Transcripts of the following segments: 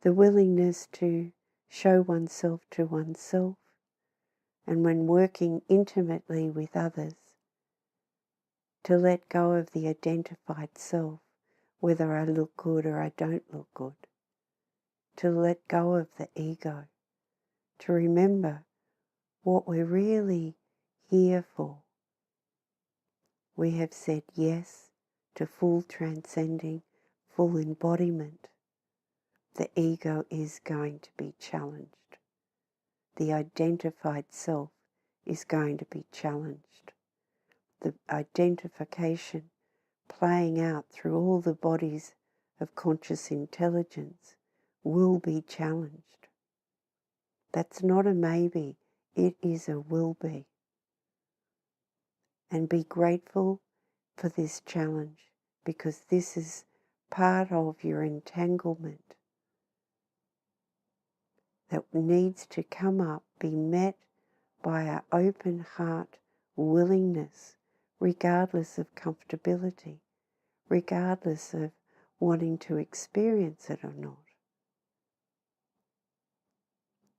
the willingness to show oneself to oneself, and when working intimately with others, to let go of the identified self, whether I look good or I don't look good, to let go of the ego, to remember what we're really here for. We have said yes to full transcending, full embodiment. The ego is going to be challenged. The identified self is going to be challenged. The identification playing out through all the bodies of conscious intelligence will be challenged. That's not a maybe, it is a will be. And be grateful for this challenge, because this is part of your entanglement that needs to come up, be met by our open heart willingness, regardless of comfortability, regardless of wanting to experience it or not.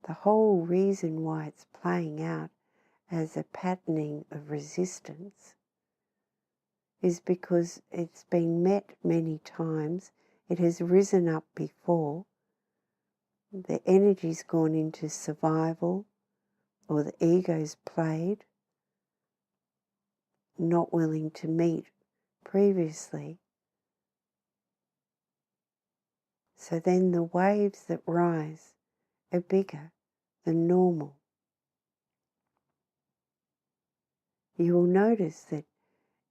The whole reason why it's playing out as a patterning of resistance is because it's been met many times, it has risen up before, the energy's gone into survival, or the ego's played, not willing to meet previously. So then the waves that rise are bigger than normal. You will notice that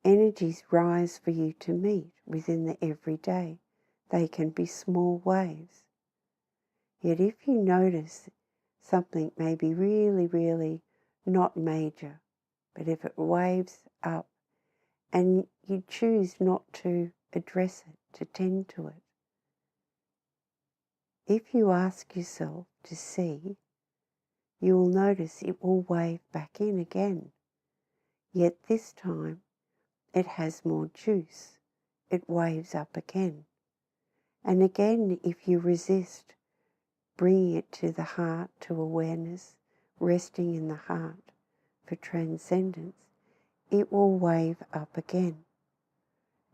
energies rise for you to meet within the everyday. They can be small waves. Yet if you notice something may be really, really not major, but if it waves up and you choose not to address it, to tend to it, if you ask yourself to see, you will notice it will wave back in again. Yet this time it has more juice. It waves up again. And again, if you resist bringing it to the heart, to awareness, resting in the heart for transcendence, it will wave up again.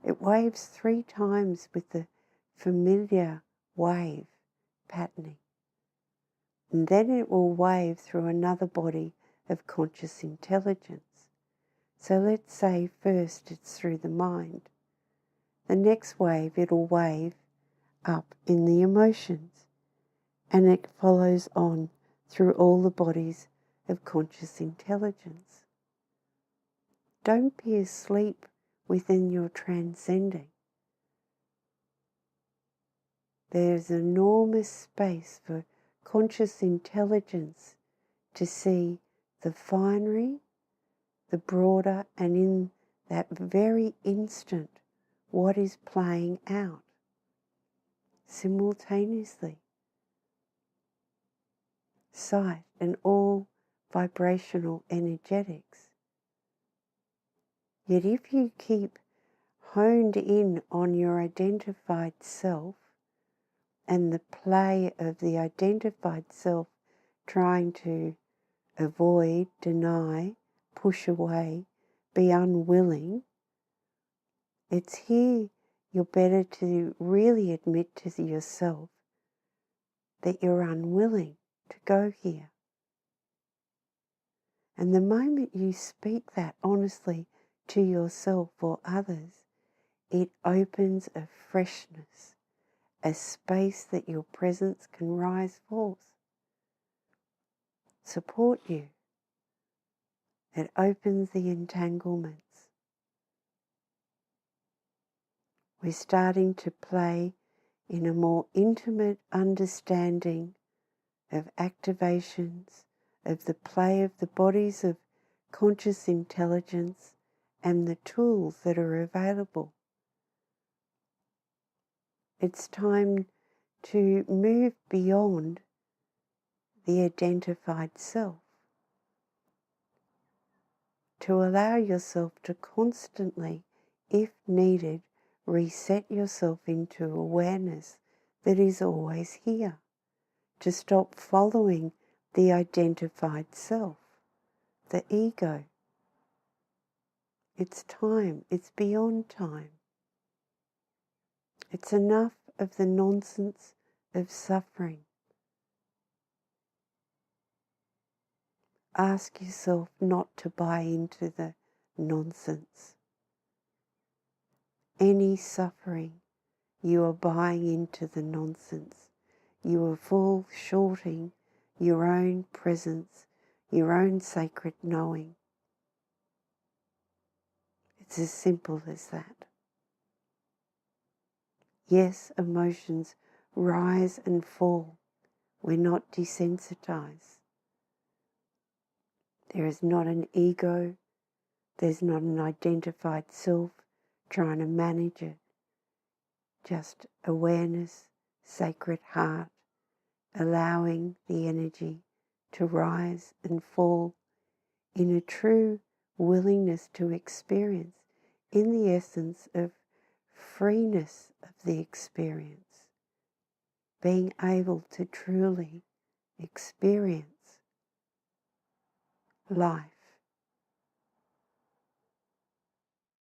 It waves 3 times with the familiar wave patterning. And then it will wave through another body of conscious intelligence. So let's say first it's through the mind. The next wave, it'll wave up in the emotions, and it follows on through all the bodies of conscious intelligence. Don't be asleep within your transcending. There's enormous space for conscious intelligence to see the finery, the broader, and in that very instant, what is playing out simultaneously. Sight and all vibrational energetics. Yet if you keep honed in on your identified self and the play of the identified self trying to avoid, deny, push away, be unwilling, it's here you're better to really admit to yourself that you're unwilling to go here. And the moment you speak that honestly to yourself or others, it opens a freshness, a space that your presence can rise forth, support you. It opens the entanglements. We're starting to play in a more intimate understanding of activations, of the play of the bodies of conscious intelligence and the tools that are available. It's time to move beyond the identified self, to allow yourself to constantly, if needed, reset yourself into awareness that is always here. to stop following the identified self, the ego. It's time, it's beyond time. It's enough of the nonsense of suffering. Ask yourself not to buy into the nonsense. Any suffering, you are buying into the nonsense. You are fall shorting your own presence, your own sacred knowing. It's as simple as that. Yes, emotions rise and fall. We're not desensitized. There is not an ego. There's not an identified self trying to manage it. Just awareness, sacred heart, allowing the energy to rise and fall in a true willingness to experience, in the essence of freeness of the experience, being able to truly experience life.